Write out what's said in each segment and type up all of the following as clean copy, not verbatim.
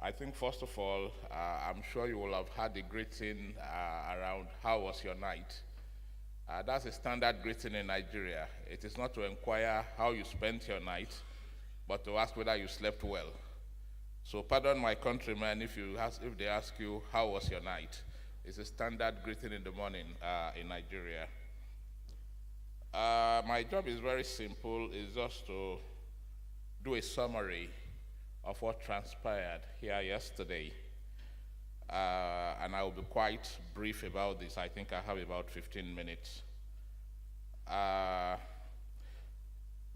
I think first of all, I'm sure you will have had a greeting around how was your night. That's a standard greeting in Nigeria. It is not to inquire how you spent your night, but to ask whether you slept well. So pardon my countrymen if they ask you how was your night. It's a standard greeting in the morning in Nigeria. My job is very simple. It's just to do a summary of what transpired here yesterday. And I will be quite brief about this. I think I have about 15 minutes.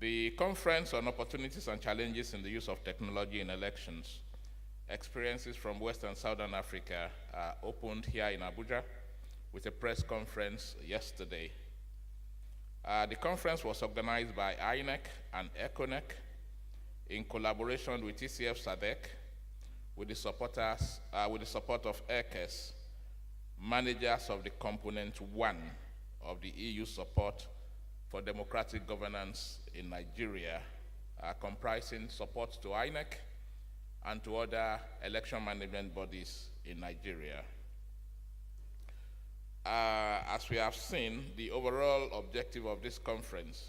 The Conference on Opportunities and Challenges in the Use of Technology in Elections, Experiences from West and Southern Africa, opened here in Abuja with a press conference yesterday. The conference was organized by INEC and ECONEC in collaboration with ECF SADC, with the support of ECES, managers of the Component 1 of the EU support for democratic governance in Nigeria, comprising support to INEC and to other election management bodies in Nigeria. As we have seen, the overall objective of this conference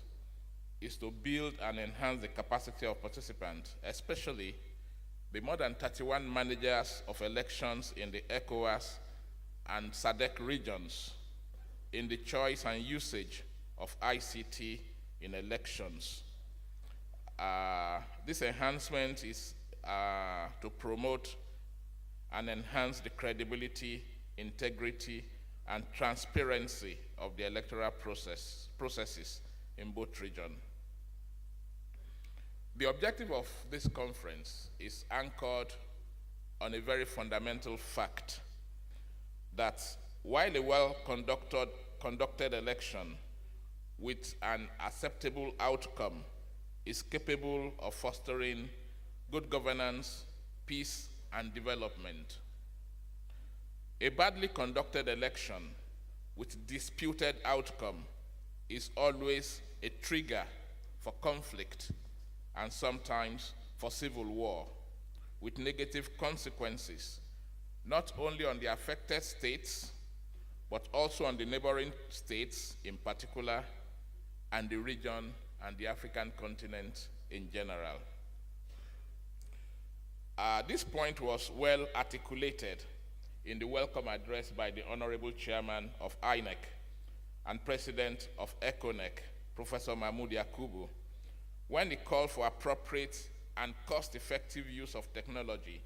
is to build and enhance the capacity of participants, especially the more than 31 managers of elections in the ECOWAS and SADC regions in the choice and usage of ICT in elections. This enhancement is to promote and enhance the credibility, integrity, and transparency of the electoral processes in both regions. The objective of this conference is anchored on a very fundamental fact that while a well-conducted election with an acceptable outcome is capable of fostering good governance, peace, and development, a badly conducted election with disputed outcome is always a trigger for conflict and sometimes for civil war, with negative consequences, not only on the affected states, but also on the neighboring states in particular, and the region and the African continent in general. This point was well articulated in the welcome address by the Honorable Chairman of INEC and President of ECONEC, Professor Mahmoud Yakubu, when he called for appropriate and cost-effective use of technology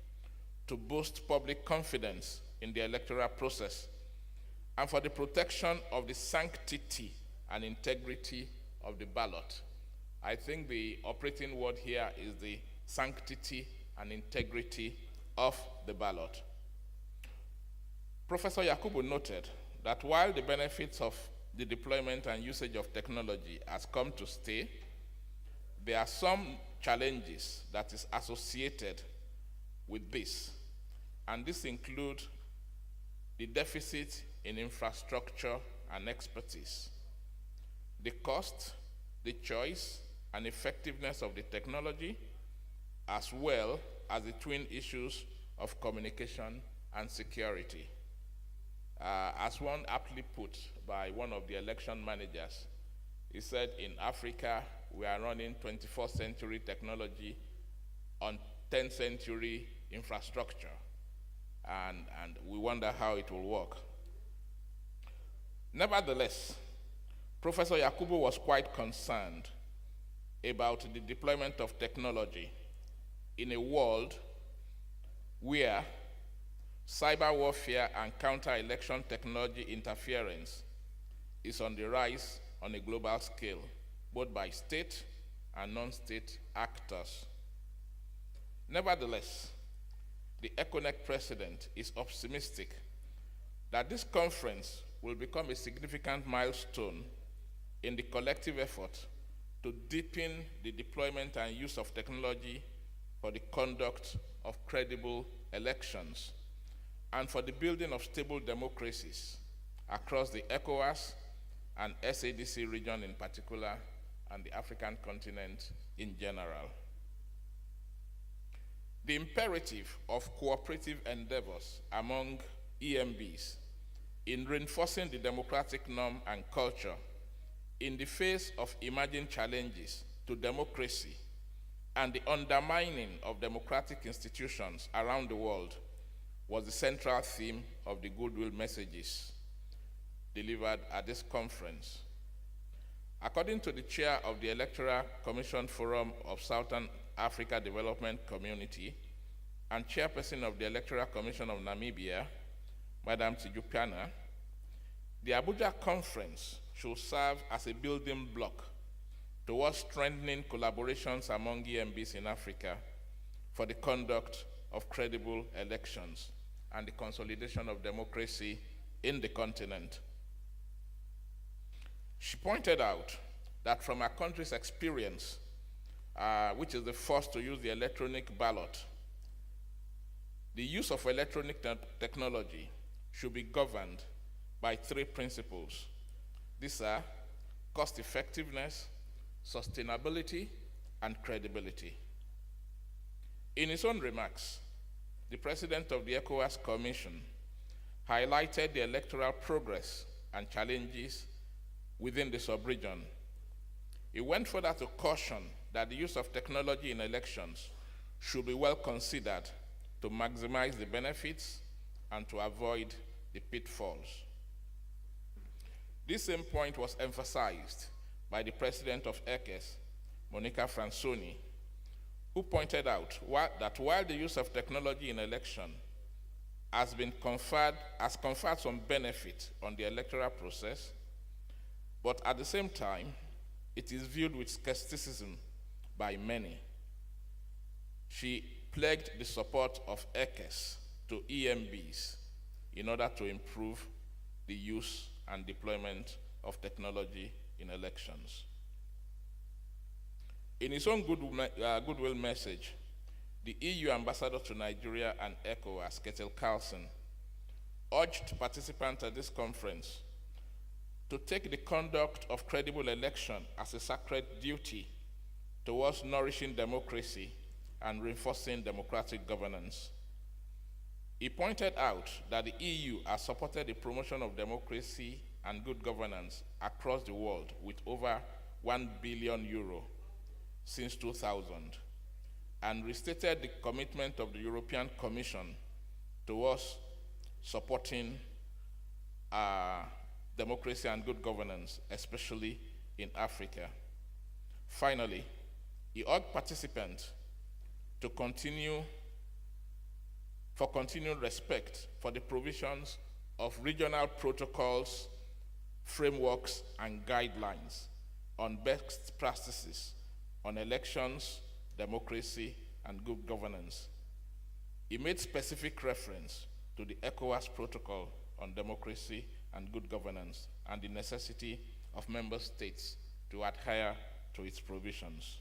to boost public confidence in the electoral process and for the protection of the sanctity and integrity of the ballot. I think the operating word here is the sanctity and integrity of the ballot. Professor Yakubu noted that while the benefits of the deployment and usage of technology has come to stay, there are some challenges that is associated with this, and this includes the deficit in infrastructure and expertise, the cost, the choice, and effectiveness of the technology, as well as the twin issues of communication and security. As one aptly put by one of the election managers, he said, in Africa, we are running 21st century technology on 10th century infrastructure, and we wonder how it will work. Nevertheless, Professor Yakubu was quite concerned about the deployment of technology in a world where cyber warfare and counter-election technology interference is on the rise on a global scale, both by state and non-state actors. Nevertheless, the ECONEC president is optimistic that this conference will become a significant milestone in the collective effort to deepen the deployment and use of technology for the conduct of credible elections and for the building of stable democracies across the ECOWAS and SADC region in particular, and the African continent in general. The imperative of cooperative endeavors among EMBs in reinforcing the democratic norm and culture in the face of emerging challenges to democracy and the undermining of democratic institutions around the world was the central theme of the goodwill messages delivered at this conference. According to the chair of the Electoral Commission Forum of Southern Africa Development Community and chairperson of the Electoral Commission of Namibia, Madam Tijupiana, the Abuja conference should serve as a building block towards strengthening collaborations among EMBs in Africa for the conduct of credible elections and the consolidation of democracy in the continent. She pointed out that from our country's experience, which is the first to use the electronic ballot, the use of electronic technology should be governed by three principles. These are cost effectiveness, sustainability, and credibility. In his own remarks, the president of the ECOWAS Commission highlighted the electoral progress and challenges within the sub-region. He went further to caution that the use of technology in elections should be well considered to maximize the benefits and to avoid the pitfalls. This same point was emphasized by the president of ECES, Monica Fransoni, who pointed out that while the use of technology in election has conferred some benefit on the electoral process, but at the same time, it is viewed with skepticism by many. She pledged the support of ECES to EMBs in order to improve the use and deployment of technology in elections. In his own goodwill message, the EU ambassador to Nigeria and ECOWAS, Ketil Carlson, urged participants at this conference to take the conduct of credible election as a sacred duty towards nourishing democracy and reinforcing democratic governance. He pointed out that the EU has supported the promotion of democracy and good governance across the world with over €1 billion since 2000, and restated the commitment of the European Commission towards supporting democracy and good governance, especially in Africa. Finally, he urged participants to continued respect for the provisions of regional protocols, frameworks, and guidelines on best practices on elections, democracy, and good governance. He made specific reference to the ECOWAS Protocol on democracy and good governance and the necessity of member states to adhere to its provisions.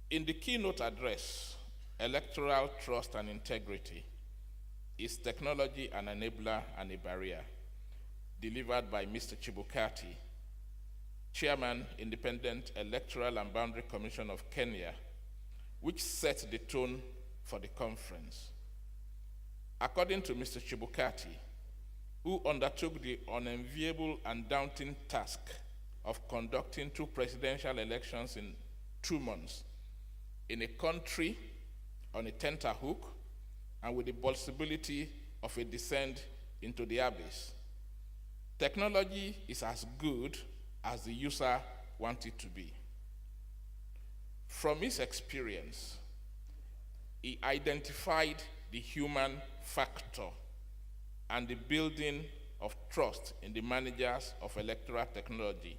In the keynote address, Electoral Trust and Integrity, is technology an enabler and a barrier, delivered by Mr. Chibukati, Chairman, Independent Electoral and Boundary Commission of Kenya, which set the tone for the conference. According to Mr. Chibukati, who undertook the unenviable and daunting task of conducting 2 presidential elections in 2 months in a country on a tenterhook and with the possibility of a descent into the abyss, technology is as good as the user wants it to be. From his experience, he identified the human factor and the building of trust in the managers of electoral technology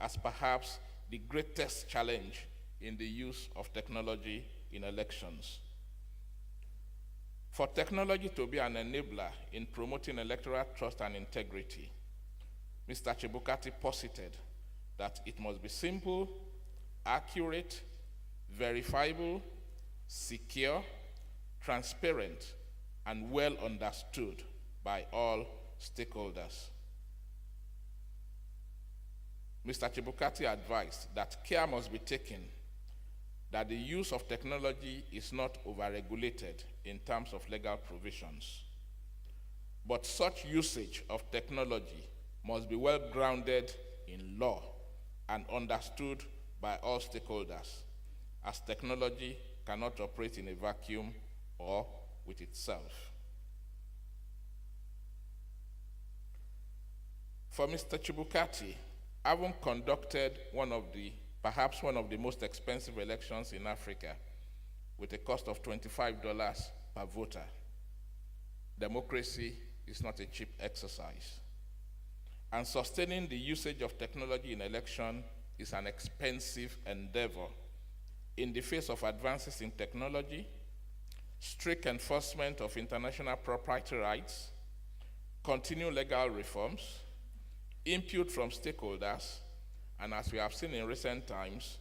as perhaps the greatest challenge in the use of technology in elections. For technology to be an enabler in promoting electoral trust and integrity, Mr. Chibukati posited that it must be simple, accurate, verifiable, secure, transparent, and well understood by all stakeholders. Mr. Chibukati advised that care must be taken that the use of technology is not overregulated in terms of legal provisions. But such usage of technology must be well grounded in law and understood by all stakeholders, as technology cannot operate in a vacuum or with itself. For Mr. Chibukati, having conducted perhaps one of the most expensive elections in Africa with a cost of $25 per voter, democracy is not a cheap exercise. And sustaining the usage of technology in election is an expensive endeavor in the face of advances in technology, strict enforcement of international proprietary rights, continued legal reforms, input from stakeholders, and as we have seen in recent times,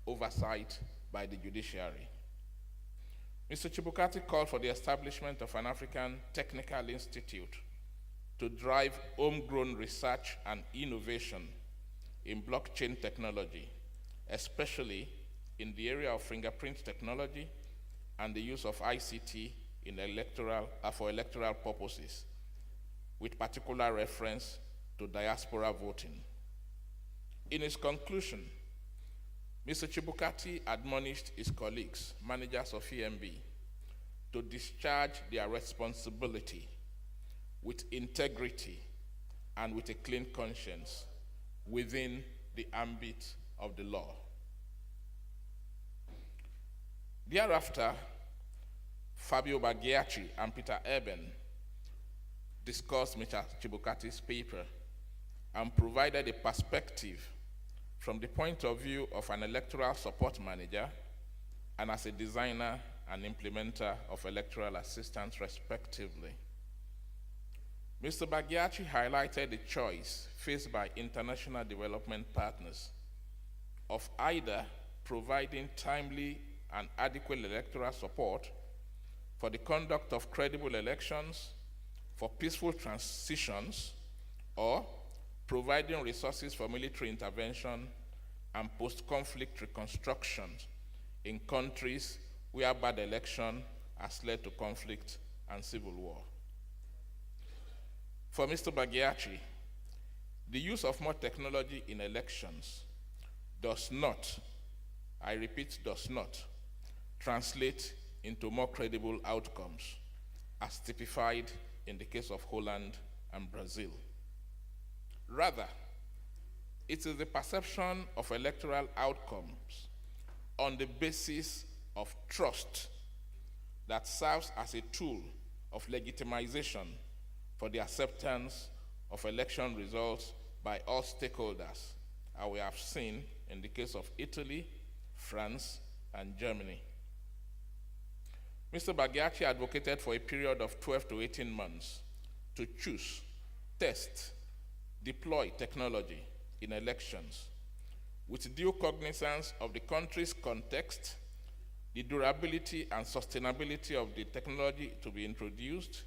oversight by the judiciary. Mr. Chibukati called for the establishment of an African Technical Institute to drive homegrown research and innovation in blockchain technology, especially in the area of fingerprint technology and the use of ICT for electoral purposes, with particular reference to diaspora voting. In his conclusion, Mr. Chibukati admonished his colleagues, managers of EMB, to discharge their responsibility with integrity and with a clean conscience within the ambit of the law. Thereafter, Fabio Baghiachi and Peter Eben discussed Mr. Chibukati's paper and provided a perspective from the point of view of an electoral support manager and as a designer and implementer of electoral assistance, respectively. Mr. Baghiachi highlighted the choice faced by international development partners of either providing timely and adequate electoral support for the conduct of credible elections, for peaceful transitions, or providing resources for military intervention and post-conflict reconstruction in countries where bad election has led to conflict and civil war. For Mr. Baghiachi, the use of more technology in elections does not, I repeat, does not, translate into more credible outcomes, as typified in the case of Holland and Brazil. Rather, it is the perception of electoral outcomes on the basis of trust that serves as a tool of legitimization for the acceptance of election results by all stakeholders, as we have seen in the case of Italy, France, and Germany. Mr. Baghiachi advocated for a period of 12 to 18 months to choose, test, deploy technology in elections with due cognizance of the country's context, the durability and sustainability of the technology to be introduced,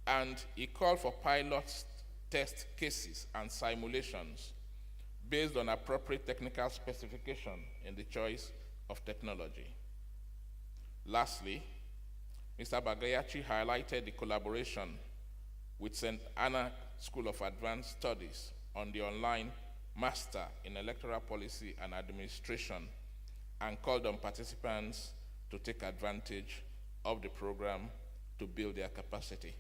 and he called for pilot test cases and simulations based on appropriate technical specification in the choice of technology. Lastly, Mr. Baghiachi highlighted the collaboration with St. Anna School of Advanced Studies on the online Master in Electoral Policy and Administration and called on participants to take advantage of the program to build their capacity.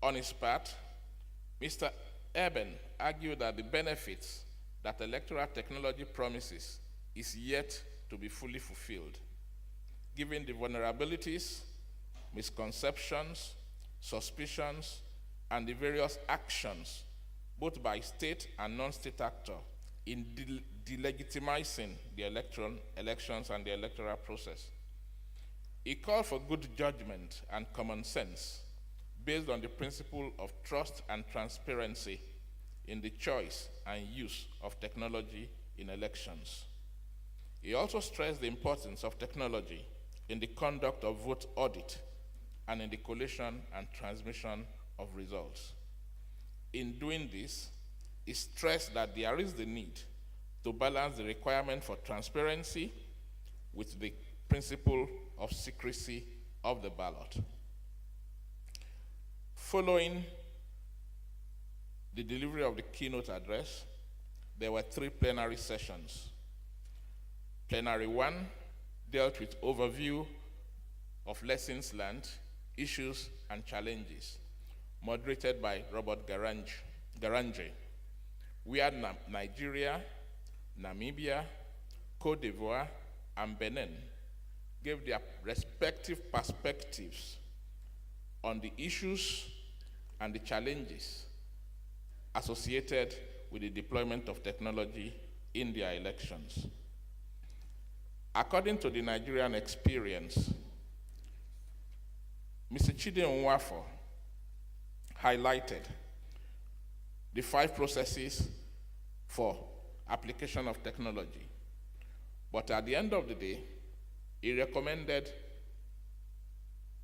On his part, Mr. Eben argued that the benefits that electoral technology promises is yet to be fully fulfilled, given the vulnerabilities, misconceptions, suspicions, and the various actions, both by state and non-state actors, in delegitimizing the elections and the electoral process. He called for good judgment and common sense based on the principle of trust and transparency in the choice and use of technology in elections. He also stressed the importance of technology in the conduct of vote audit and in the collation and transmission of results. In doing this, he stressed that there is the need to balance the requirement for transparency with the principle of secrecy of the ballot. Following the delivery of the keynote address, there were 3 plenary sessions. Plenary 1 dealt with overview of lessons learned, issues, and challenges, moderated by Robert Garanje, where Nigeria, Namibia, Cote d'Ivoire, and Benin gave their respective perspectives on the issues and the challenges associated with the deployment of technology in their elections. According to the Nigerian experience, Mr. Chide Nwafo highlighted the 5 processes for application of technology. But at the end of the day, he recommended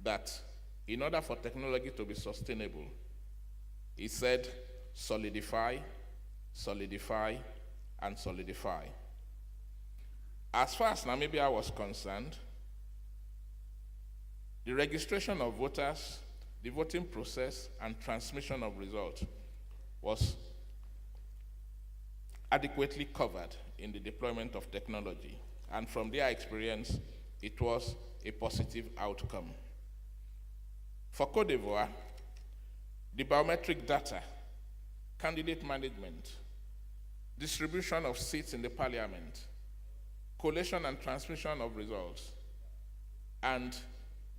that in order for technology to be sustainable, he said, solidify, solidify, and solidify. As far as Namibia was concerned, the registration of voters, the voting process, and transmission of results was adequately covered in the deployment of technology. And from their experience, it was a positive outcome. For Cote d'Ivoire, the biometric data, candidate management, distribution of seats in the parliament, collation and transmission of results, and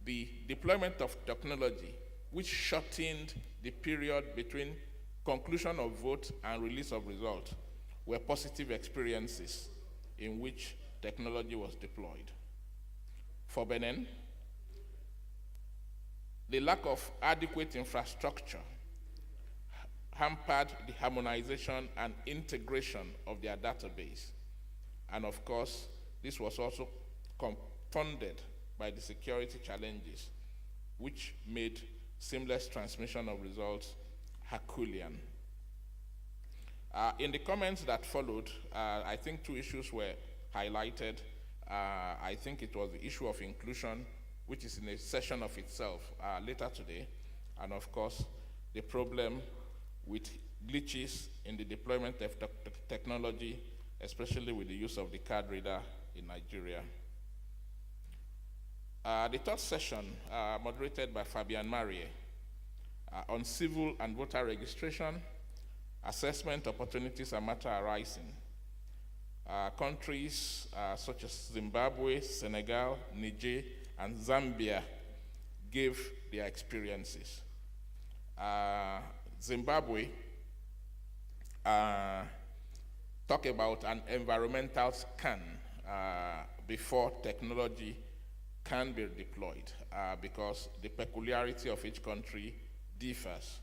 the deployment of technology, which shortened the period between conclusion of vote and release of result, were positive experiences in which technology was deployed. For Benin, the lack of adequate infrastructure hampered the harmonization and integration of their database. And of course, this was also compounded by the security challenges, which made seamless transmission of results Herculean. In the comments that followed, I think 2 issues were highlighted. I think it was the issue of inclusion, which is in a session of itself later today, and of course, the problem with glitches in the deployment of technology, especially with the use of the card reader in Nigeria. The 3rd session, moderated by Fabian Marie, on civil and voter registration, assessment opportunities and matter arising. Countries such as Zimbabwe, Senegal, Niger, and Zambia gave their experiences. Zimbabwe talk about an environmental scan before technology can be deployed because the peculiarity of each country differs.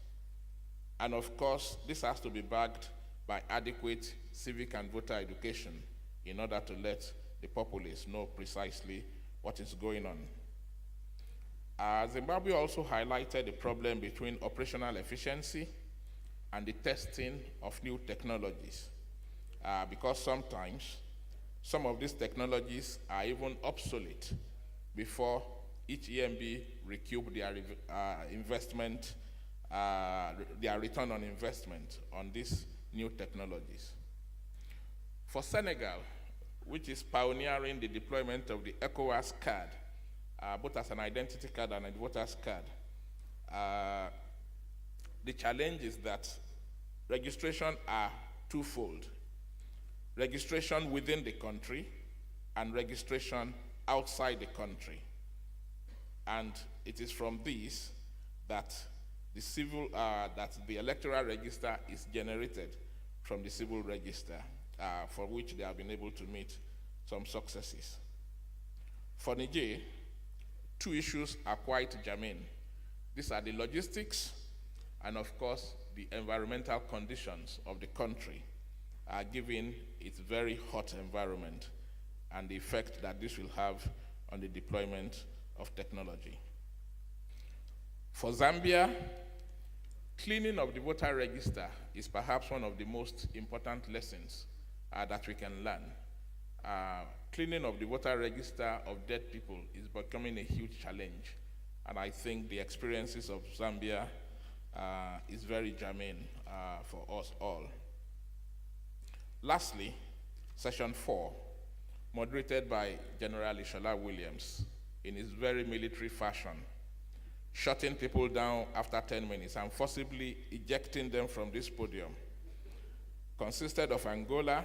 And of course, this has to be backed by adequate civic and voter education in order to let the populace know precisely what is going on. Zimbabwe also highlighted the problem between operational efficiency and the testing of new technologies, because sometimes some of these technologies are even obsolete before each EMB recoup their investment, their return on investment on these new technologies. For Senegal, which is pioneering the deployment of the ECOWAS card, both as an identity card and a voter's card, the challenge is that registration are twofold: registration within the country and registration outside the country. And it is from these that the electoral register is generated from the civil register, for which they have been able to meet some successes. For Niger, 2 issues are quite germane. These are the logistics and, of course, the environmental conditions of the country, given its very hot environment and the effect that this will have on the deployment of technology. For Zambia, cleaning of the voter register is perhaps one of the most important lessons that we can learn. Cleaning of the voter register of dead people is becoming a huge challenge, and I think the experiences of Zambia is very germane for us all. Lastly, Session 4, moderated by General Ishola Williams in his very military fashion, shutting people down after 10 minutes and forcibly ejecting them from this podium, consisted of Angola,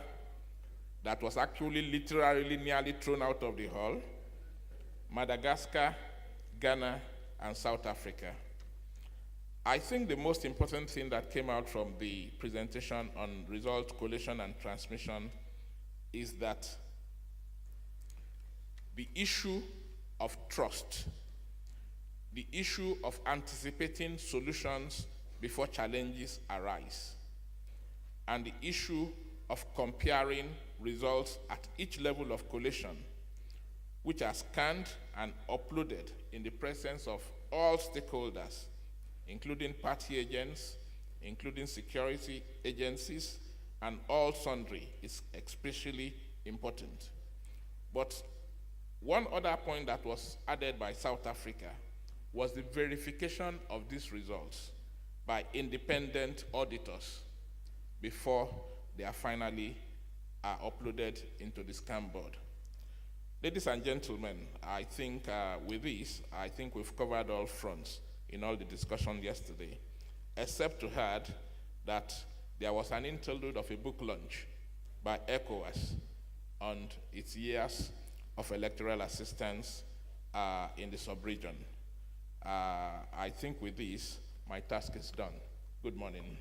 that was actually literally nearly thrown out of the hall, Madagascar, Ghana, and South Africa. I think the most important thing that came out from the presentation on result collation and transmission is that the issue of trust, the issue of anticipating solutions before challenges arise, and the issue of comparing results at each level of collation, which are scanned and uploaded in the presence of all stakeholders, including party agents, including security agencies, and all sundry, is especially important. But one other point that was added by South Africa was the verification of these results by independent auditors before they are finally uploaded into the scan board. Ladies and gentlemen, I think with this, I think we've covered all fronts in all the discussion yesterday, except to add that there was an interlude of a book launch by ECOWAS on its years of electoral assistance in the sub-region. I think with this, my task is done. Good morning.